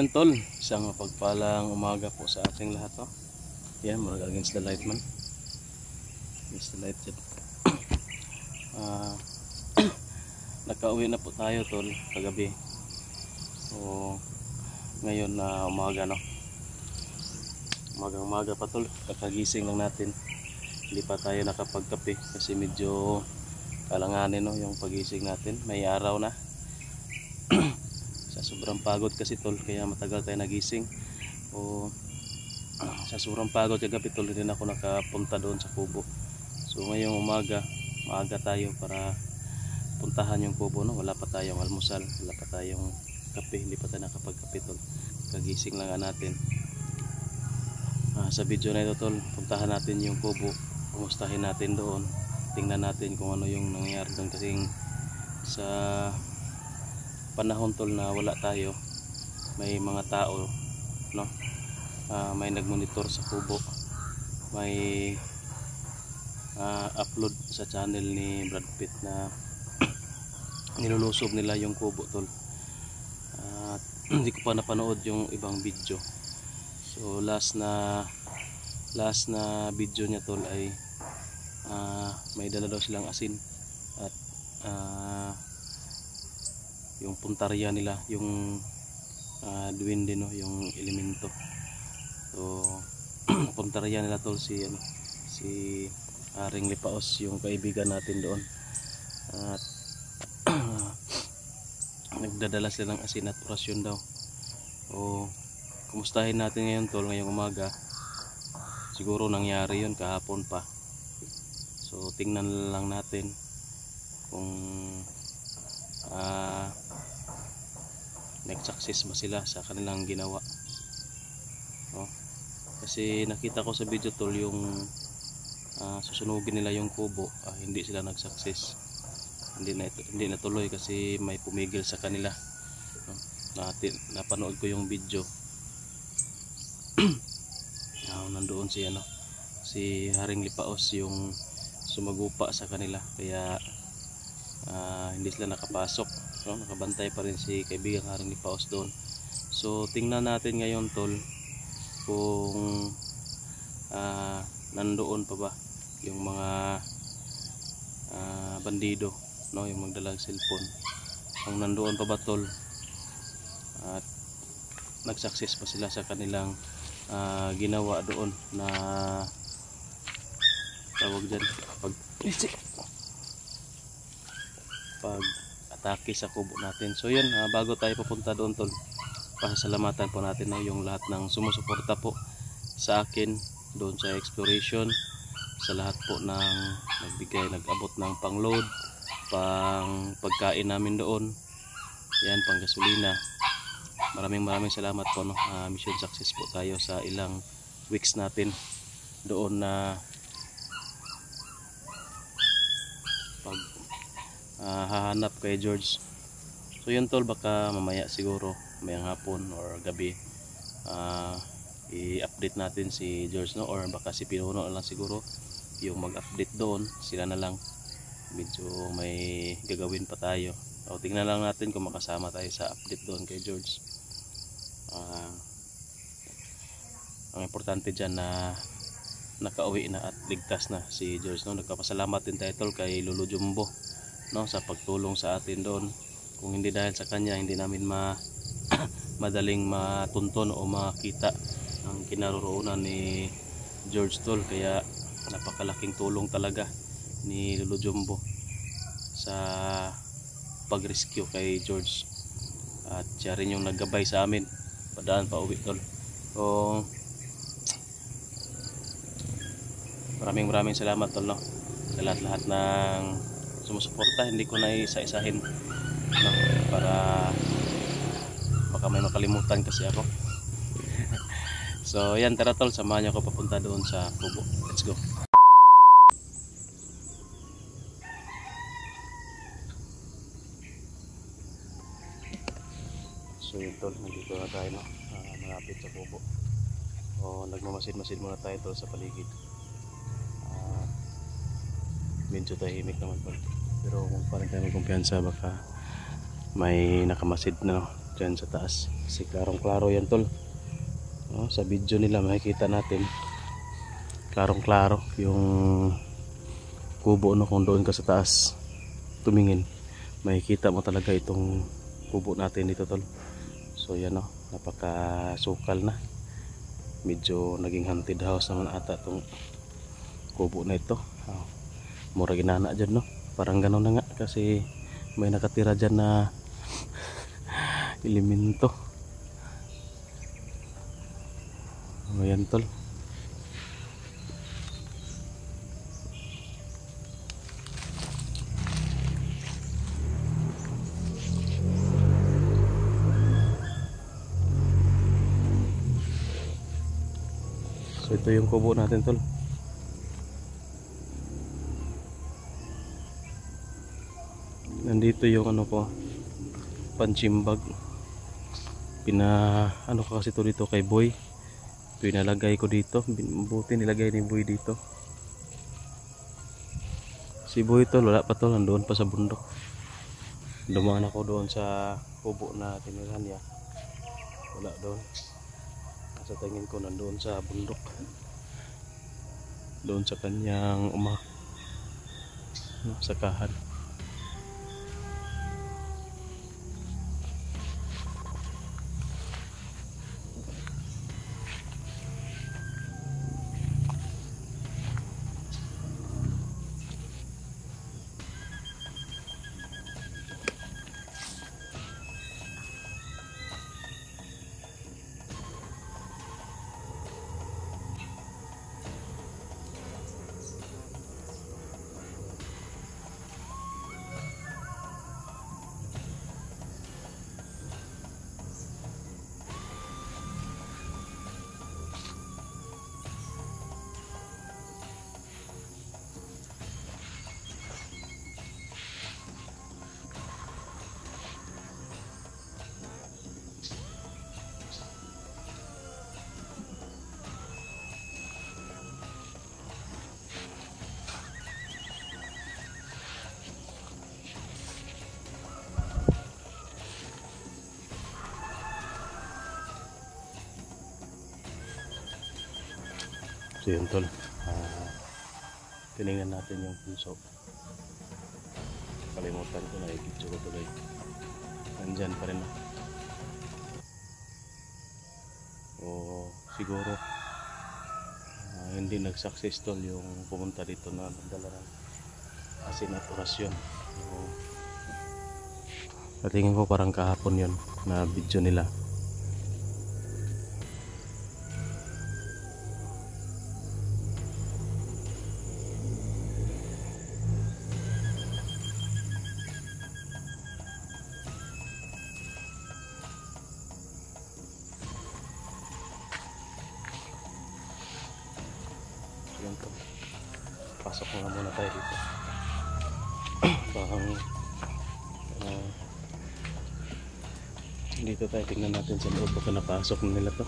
yan tol, isang mapagpalang umaga po sa ating lahat. Oh. Yan, murag against the light man. Against the light yan. Nakauwi na po tayo tol kagabi. So ngayon na umaga no. Umaga pa tol, kakagising lang natin. Hindi pa tayo nakapagkape kasi medyo kalanganin no yung pagising natin. May araw na. Sa sobrang pagod kasi tol kaya matagal tayo nagising. O sa sobrang pagod kagabi tol hindi na ako nakapunta doon sa kubo. So ngayong umaga, maaga tayo para puntahan yung kubo no. Wala pa tayong almusal, wala pa tayong kape, hindi pa tayo nakapagkape tol. Kagising lang natin. Sa video na ito tol, puntahan natin yung kubo. Kumustahin natin doon. Tingnan natin kung ano yung nangyayari doon kasi sa panahon tol na wala tayo, may mga tao no. May nagmonitor sa kubo. May upload sa channel ni Brad Pitt na nilulusob nila yung kubo tol. Hindi ko pa napanood yung ibang video. So last na video niya tol ay may dala daw silang asin at yung puntarya nila, yung duwende no, yung elemento. So puntarya nila tol si Haring Lipaos, yung kaibigan natin doon. At nagdadala sila ng asin at orasyon daw. O kumustahin natin ngayon tol, ngayong umaga. Siguro nangyari yun kahapon pa. So tingnan lang natin kung nag-success ba sila sa kanilang ginawa. Kasi nakita ko sa video tol yung susunugin nila yung kubo, hindi sila nag-success. Hindi natuloy kasi may pumigil sa kanila. Napanood ko yung video. Nandoon si Haring Lipaos yung sumagupa sa kanila kaya hindi sila nakapasok no? Nakabantay pa rin si kaibigang Haring Lipaos doon. So tingnan natin ngayon tol kung nandoon pa ba yung mga bandido no, yung magdalang cellphone, kung nandoon pa ba tol at nag-success pa sila sa kanilang ginawa doon na tawag dyan pag atake sa kubo natin. So yun, bago tayo papunta doon tol, pasalamatan po natin no, yung lahat ng sumusuporta po sa akin doon sa exploration, sa lahat po ng nagbigay, nag-abot ng pang-load, pang pagkain namin doon, yan, pang gasolina. Maraming salamat po no. Mission success po tayo sa ilang weeks natin doon na pag hahanap kay George. So yun tol, baka mamaya siguro mayang hapon or gabi i-update natin si George no, or baka si Pinuno na lang siguro yung mag-update doon. Sila na lang, medyo may gagawin pa tayo. O tingnan lang natin kung makasama tayo sa update doon kay George. Ang importante dyan na nakauwi na at ligtas na si George no. Nagpapasalamat din tayo tol kay Lolo Jumbo no, sa pagtulong sa atin doon. Kung hindi dahil sa kanya, hindi namin madaling matunton o makita ang kinaroroonan ni George tol. Kaya napakalaking tulong talaga ni Lolo Jumbo sa pag-rescue kay George. At siya rin yung naggabay sa amin padaan pa uwi tol. So maraming salamat tol no, sa lahat ng sumusuporta. Hindi ko na isa-isahin no, para baka may makalimutan kasi ako. So yan, tara tol, samahan niyo ako papunta doon sa kubo. Let's go. So yun tol, nandito na tayo no, malapit sa kubo. O nagmamasid-masid muna tayo tol sa paligid. Medyo tahimik naman tol, pero kung parang tayo magkumpiyansa baka may nakamasid na no, dyan sa taas kasi klarong klaro yan tol. Sa video nila makikita natin klarong klaro yung kubo, no? Kung doon ka sa taas tumingin makikita mo talaga itong kubo natin dito tol. So yan, no? Napakasukal na, medyo naging haunted house naman ata itong kubo na ito. Mura ginana dyan, no? Parang gano'n na nga kasi may nakatira dyan na elemento. Ayan tol. So ito yung kubo natin tol. Nandito yung ano ko, panchimbag. Ano ko kasi to dito kay Boy. Pinalagay ko dito. Buti nilagay ni Boy dito. Si Boy tol wala pa tol, nandoon pa sa bundok. Dumaan ako doon sa kubo na tinirahan niya. Wala doon. Sa tingin ko nandoon sa bundok. Doon sa kanyang sakahan. So yun tol, tinignan natin yung punso. Kalimutan ko na i-video ko tuloy. Nandyan pa rin. Siguro hindi nag-success tol yung pumunta dito na nagdala ng asin at orasyon. Tingin ko parang kahapon yun na video nila. Pasok nga muna tayo dito. Parang dito tayo, tingnan natin sa loob baka napasok na nila to.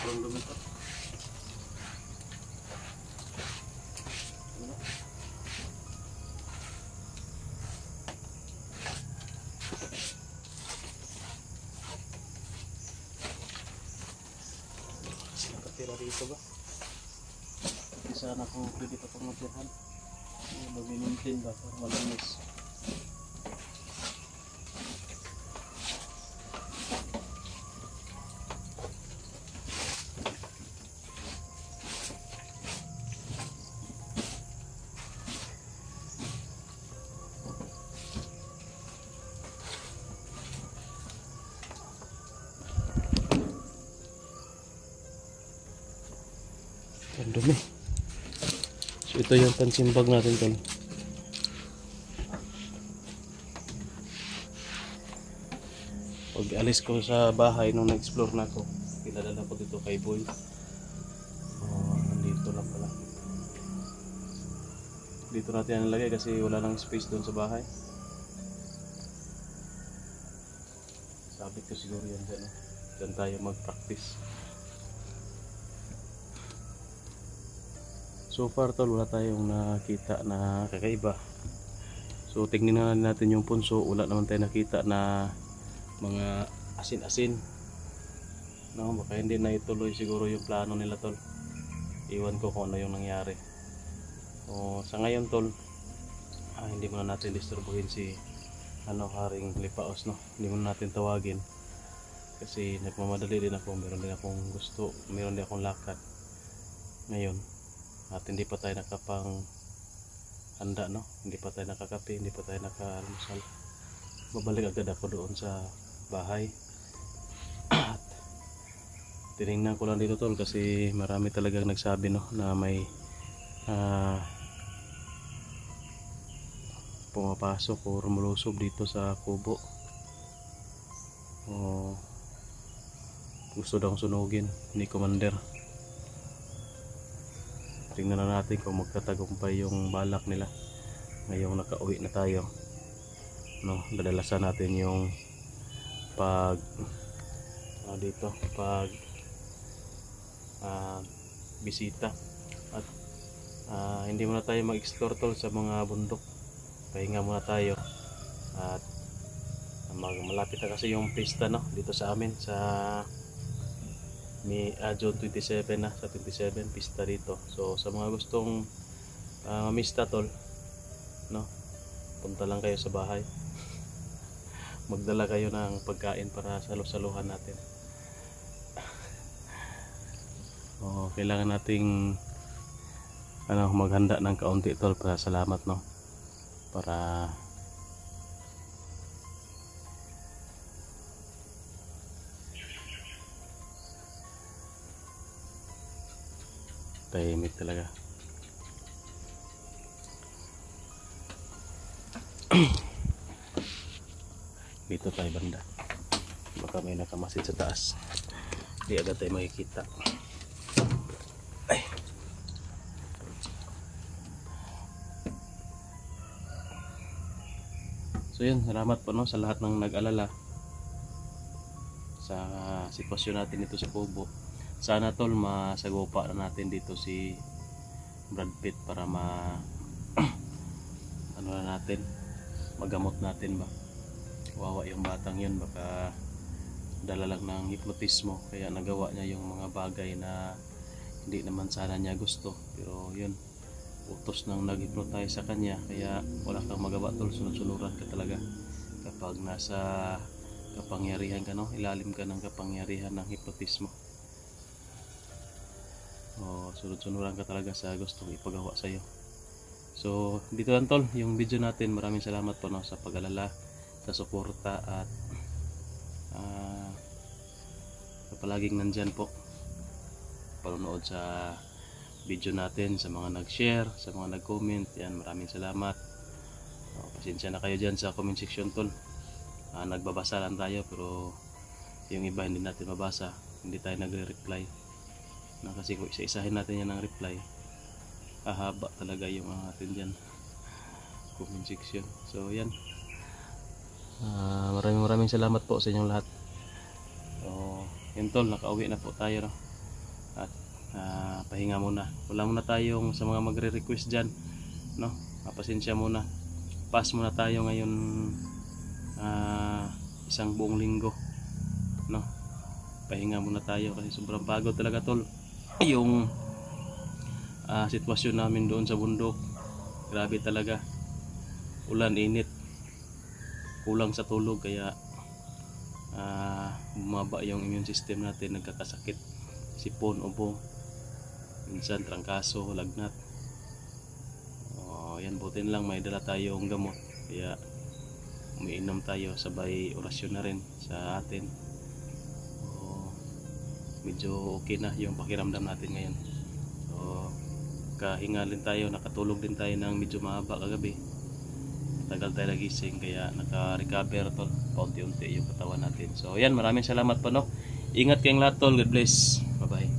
sobrang dumi pa. Nakatira dito ba? Hindi sana kung pwede pa pang matirhan. Mag-maintain ba para malinis. Ang dumi. So ito yung pansimbag natin tol. Pag alis ko sa bahay nung na-explore na ko, pinadala ko dito kay Boy. Nandito lang pala. Dito natin nalagay kasi wala nang space doon sa bahay. Sabit ko siguro yan dyan. Dyan tayo mag-practice. So far tol, wala tayong nakita na kakaiba. So tingnan natin yung punso. Wala naman tayo nakita na mga asin-asin. No, baka hindi na ituloy siguro yung plano nila tol. Iwan ko kung ano yung nangyari. So sa ngayon tol, hindi muna natin disturbuhin si Haring Lipaos, no. Hindi muna natin tawagin. Kasi nagmamadali din ako, meron din akong lakad ngayon. At hindi pa tayo nakapang handa, no? Hindi pa tayo nakakape, hindi pa tayo nakaalmusal. Babalik agad ako doon sa bahay. At tinignan ko lang dito tol kasi marami talagang nagsabi, no, na may pumapasok o rumulusob dito sa kubo. Gusto daw sunugin ni Commander. Tingnan na natin kung magtatagumpay yung balak nila. Ngayong nakauwi na tayo, no, dadalasan natin yung bisita. At hindi muna tayo mag-explore tol sa mga bundok. Pahinga muna tayo. At malapit na kasi yung pista, no, dito sa amin sa June 27 na, sa 27 pista dito. So sa mga gustong mamista tol, no, punta lang kayo sa bahay. Magdala kayo ng pagkain para salu-saluhan natin. Kailangan nating maghanda ng kaunti tol para salamat, no, para tahimik talaga. Dito tayo banda, baka may nakamasid sa taas, di agad tayo makikita. Ay. So yun, salamat po, no, sa lahat ng nag-alala sa sitwasyon natin dito sa kubo. Sana tol masagupa na natin dito si Brad Pitt para magamot natin ba. Kawawa yung batang yun, baka dala lang ng hipnotismo kaya nagawa niya yung mga bagay na hindi naman sana niya gusto. Pero yun, utos nang nag-hypnotize sa kanya, kaya wala kang magawa tol, sunod-sunuran ka talaga kapag nasa kapangyarihan ka, no, ilalim ka ng kapangyarihan ng hipnotismo. Sunod-sunuran ka talaga sa gustong ipagawa sa iyo. So dito lang tol yung video natin. Maraming salamat po, no, sa pag-alala, sa suporta at palaging nandyan po panonood sa video natin, sa mga nag-share, sa mga nag-comment. Yan, maraming salamat. Pasensya na kayo dyan sa comment section tol. Nagbabasa lang tayo pero yung iba hindi natin mabasa, hindi tayo nagre-reply. Kasi kung isa-isahin natin yan ng reply, hahaba talaga yung atin dyan comment section. So yan, maraming salamat po sa inyong lahat. So yun tol, nakauwi na po tayo, no? pahinga muna. Wala muna tayong sa mga magre-request dyan, no? Pasensya muna. Pass muna tayo ngayon, isang buong linggo, no? Pahinga muna tayo kasi sobrang pagod talaga tol. Yung sitwasyon namin doon sa bundok, grabe talaga. Ulan, init, kulang sa tulog, kaya bumaba yung immune system natin, nagkakasakit, sipon, ubo, minsan trangkaso, lagnat. Yan, butin lang may dala tayong gamot, kaya umiinom tayo, sabay orasyon na rin sa atin. Medyo okay na yung pakiramdam natin ngayon. So kahinga din tayo, nakatulog din tayo ng medyo mahaba kagabi, tagal tayo nagising, kaya naka-recover tol paunti-unti yung katawan natin. So yan, maraming salamat po, no? Ingat kayong lahat tol, God bless, bye bye.